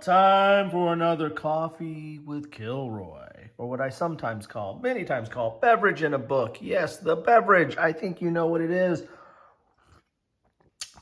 Time for another coffee with Kilroy, or what I sometimes call, many times call, beverage in a book. Yes, the beverage. I think you know what it is,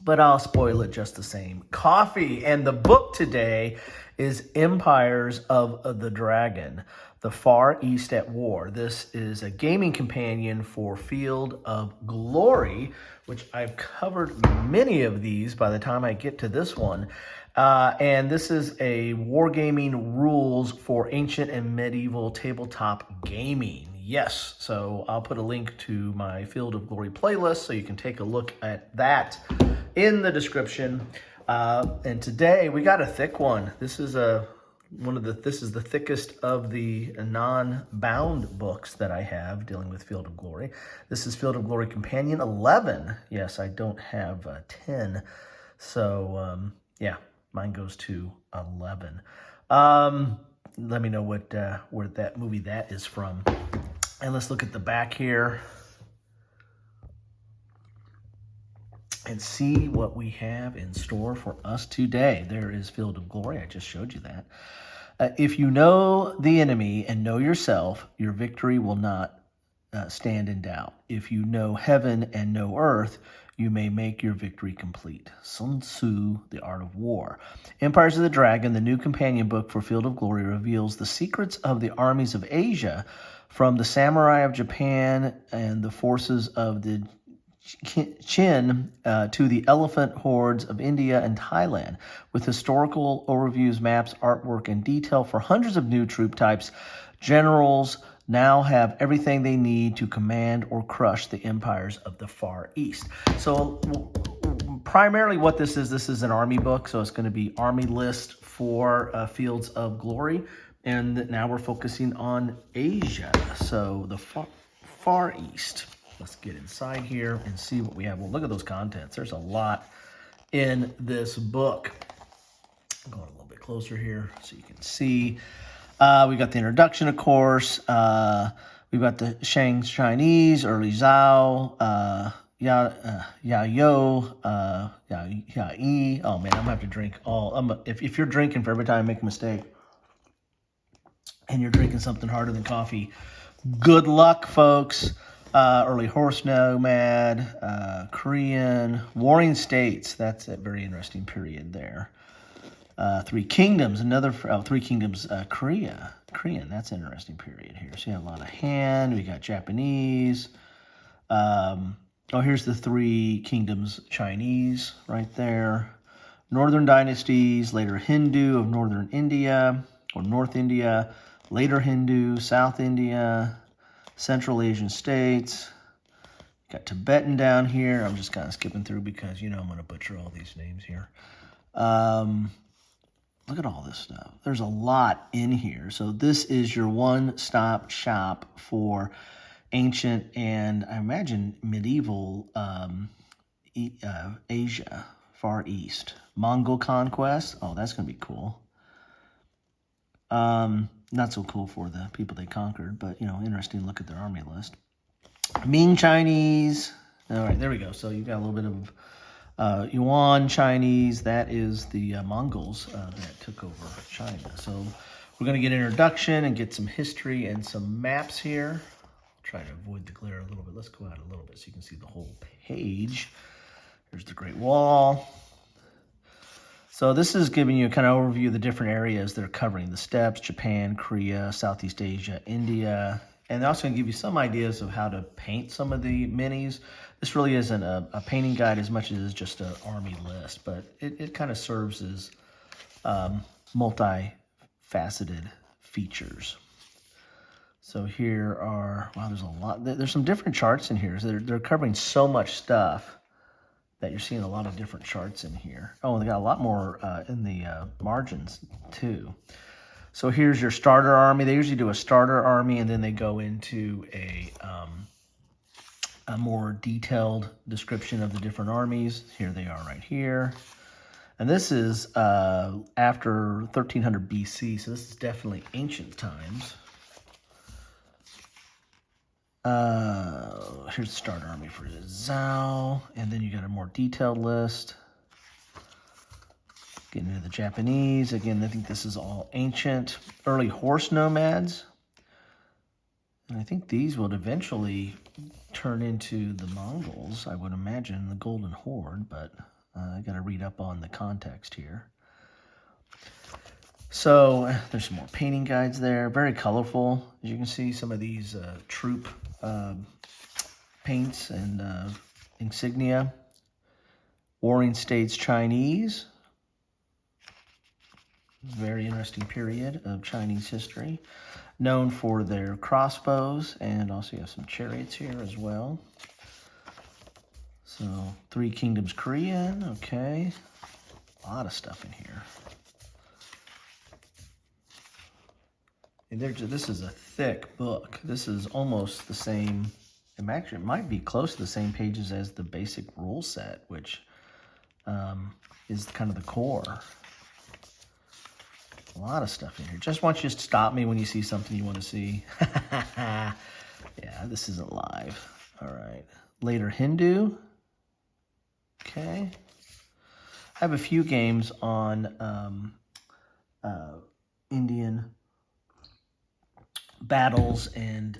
but I'll spoil it just the same. Coffee. And the book today is Empires of the Dragon, The Far East at War. This is a gaming companion for Field of Glory, which I've covered many of these by the time I get to this one. And this is a wargaming rules for ancient and medieval tabletop gaming. Yes, so I'll put a link to my Field of Glory playlist so you can take a look at that in the description. And today we got a thick one. This is this is the thickest of the non-bound books that I have dealing with Field of Glory. This is Field of Glory Companion 11. Yes, I don't have 10. So yeah, mine goes to 11. Let me know what where that movie that is from. And let's look at the back here and see what we have in store for us today. There is Field of Glory. I just showed you that. If you know the enemy and know yourself, your victory will not stand in doubt. If you know heaven and know earth, you may make your victory complete. Sun Tzu, The Art of War. Empires of the Dragon, the new companion book for Field of Glory, reveals the secrets of the armies of Asia, from the samurai of Japan and the forces of the Qin to the elephant hordes of India and Thailand, with historical overviews, maps, artwork, and detail for hundreds of new troop types. Generals now have everything they need to command or crush the empires of the Far East. So primarily what this is an army book, so it's going to be army list for Fields of Glory. And now we're focusing on Asia, so the Far East. Let's get inside here and see what we have. Well, look at those contents. There's a lot in this book. I'm going a little bit closer here so you can see. We got the introduction, of course. We've got the Shang Chinese, early Zhao, Yi. Oh man, I'm gonna have to drink all. If you're drinking for every time I make a mistake, and you're drinking something harder than coffee, good luck, folks. Early horse nomad, Korean, warring states. That's a very interesting period there. Three Kingdoms, Three Kingdoms, Korean. That's an interesting period here. So you have a lot of Han. We got Japanese. Here's the Three Kingdoms Chinese right there. Northern dynasties, later Hindu of Northern India or North India, later Hindu, South India, Central Asian states. Got Tibetan down here. I'm just kind of skipping through because, I'm going to butcher all these names here. Look at all this stuff. There's a lot in here. So this is your one-stop shop for ancient and, I imagine, medieval Asia, Far East. Mongol conquest. Oh, that's going to be cool. Not so cool for the people they conquered, but, interesting look at their army list. Ming Chinese. All right, there we go. So you've got a little bit of Yuan Chinese. That is the Mongols that took over China. So we're going to get an introduction and get some history and some maps here. Try to avoid the glare a little bit. Let's go out a little bit so you can see the whole page. Here's the Great Wall. So this is giving you a kind of overview of the different areas they're covering. The steppes, Japan, Korea, Southeast Asia, India. And they're also going to give you some ideas of how to paint some of the minis. This really isn't a painting guide as much as it's just an army list. But it kind of serves as multi-faceted features. So here are, wow, there's a lot. There's some different charts in here. So they're covering so much stuff that you're seeing a lot of different charts in here. Oh, they got a lot more in the margins too. So here's your starter army. They usually do a starter army and then they go into a more detailed description of the different armies. Here they are right here. And this is after 1300 BC, so this is definitely ancient times. Here's the starter army for Zhao, and then you got a more detailed list. Getting into the Japanese. Again, I think this is all ancient. Early horse nomads. And I think these would eventually turn into the Mongols, I would imagine, the Golden Horde, but I got to read up on the context here. So there's some more painting guides there. Very colorful. As you can see, some of these troop paints and insignia. Warring States Chinese. Very interesting period of Chinese history. Known for their crossbows, and also you have some chariots here as well. So, Three Kingdoms Korean, okay. A lot of stuff in here. And this is a thick book. This is almost the same, it might be close to the same pages as the basic rule set, which is kind of the core. A lot of stuff in here. Just want you to stop me when you see something you want to see. Yeah, this isn't live. All right. Later Hindu. Okay. I have a few games on Indian battles and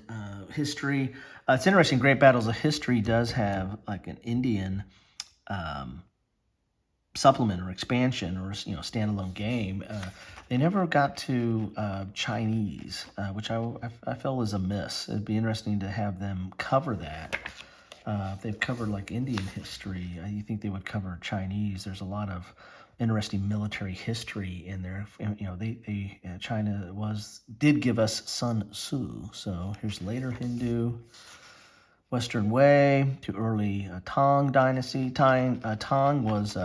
history. It's interesting. Great Battles of History does have like an Indian supplement or expansion or standalone game. They never got to Chinese, which I feel is a miss. It'd be interesting to have them cover that. If they've covered like Indian history, you think they would cover Chinese. There's a lot of interesting military history in there. China did give us Sun Tzu. So here's later Hindu. Western Wei to early Tang Dynasty. Tang was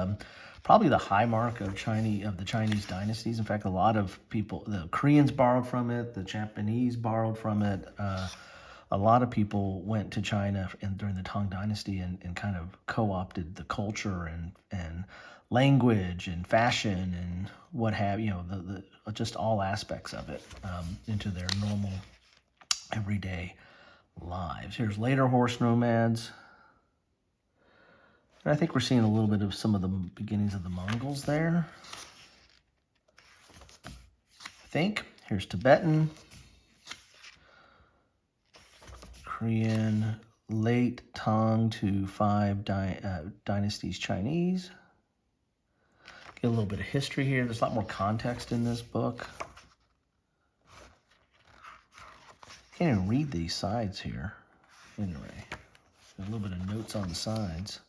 probably the high mark of the Chinese dynasties. In fact, a lot of people, the Koreans borrowed from it, the Japanese borrowed from it. A lot of people went to China during the Tang Dynasty and kind of co-opted the culture and language and fashion and what have the just all aspects of it into their normal everyday lives. Here's later horse nomads. And I think we're seeing a little bit of some of the beginnings of the Mongols there. I think. Here's Tibetan. Korean, late Tang to 5 dynasties Chinese. Get a little bit of history here. There's a lot more context in this book. Can't even read these sides here. Anyway, a little bit of notes on the sides.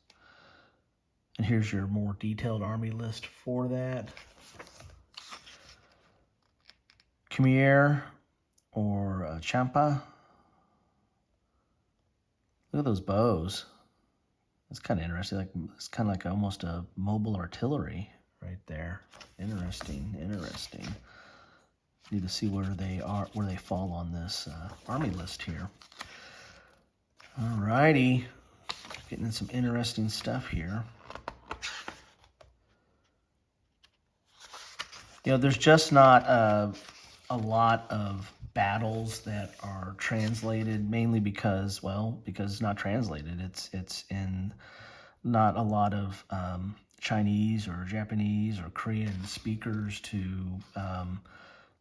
And here's your more detailed army list for that. Khmer or Champa. Look at those bows. It's kind of interesting. It's kind of like almost a mobile artillery right there. Interesting. Need to see where they fall on this army list here. Alrighty, getting in some interesting stuff here. There's just not a lot of battles that are translated, mainly because it's not translated. It's in not a lot of Chinese or Japanese or Korean speakers to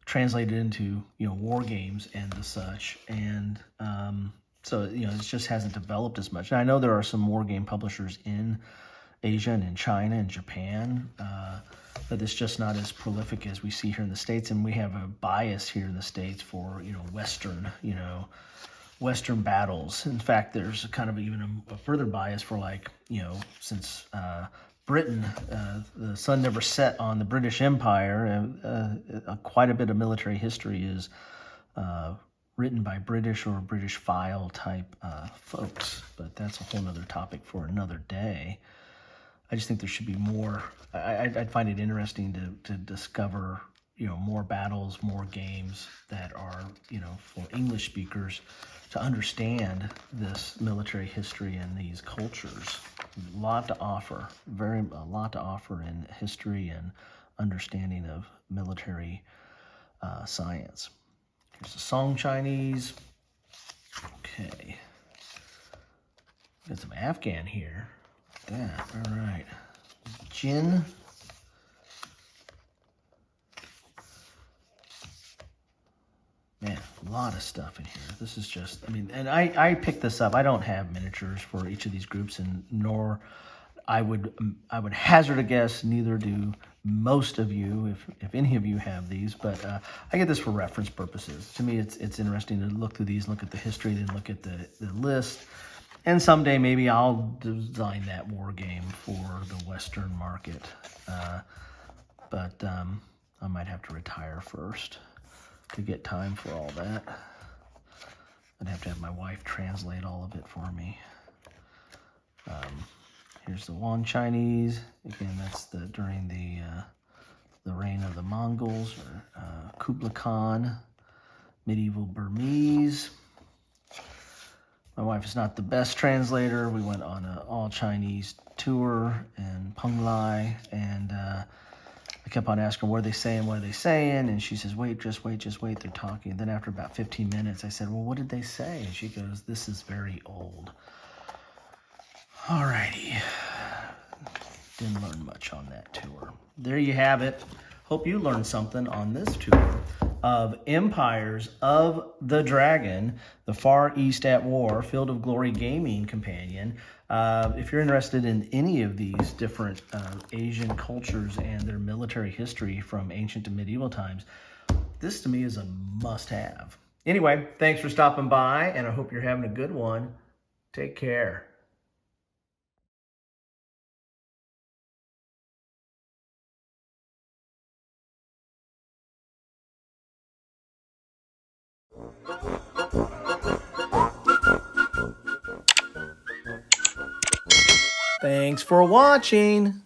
translate it into war games and the such, and so it just hasn't developed as much. And I know there are some war game publishers in Asia and in China and Japan, but it's just not as prolific as we see here in the States. And we have a bias here in the States for Western battles. In fact, there's kind of even a further bias for since Britain, the sun never set on the British Empire. Quite a bit of military history is written by British or British file type folks, but that's a whole other topic for another day. I just think there should be more. I'd find it interesting to discover, more battles, more games that are, for English speakers to understand this military history and these cultures. A lot to offer, a lot to offer in history and understanding of military science. Here's the Song Chinese. Okay. Got some Afghan here. That, all right. Jin. Man, a lot of stuff in here. This is just, I mean, and I picked this up. I don't have miniatures for each of these groups, and nor I would hazard a guess, neither do most of you, if any of you have these, but I get this for reference purposes. To me, it's interesting to look through these, look at the history, then look at the list. And someday maybe I'll design that war game for the Western market. But I might have to retire first to get time for all that. I'd have to have my wife translate all of it for me. Here's the Yuan Chinese. Again, that's during the reign of the Mongols, or Kublai Khan. Medieval Burmese. My wife is not the best translator. We went on an all-Chinese tour in Penglai, and I kept on asking her, what are they saying, and she says, wait, just wait, they're talking. And then after about 15 minutes, I said, well, what did they say? And she goes, this is very old. Alrighty. Didn't learn much on that tour. There you have it. Hope you learned something on this tour of Empires of the Dragon, the Far East at War, Field of Glory Gaming Companion. If you're interested in any of these different Asian cultures and their military history from ancient to medieval times, this to me is a must-have. Anyway, thanks for stopping by, and I hope you're having a good one. Take care. Thanks for watching.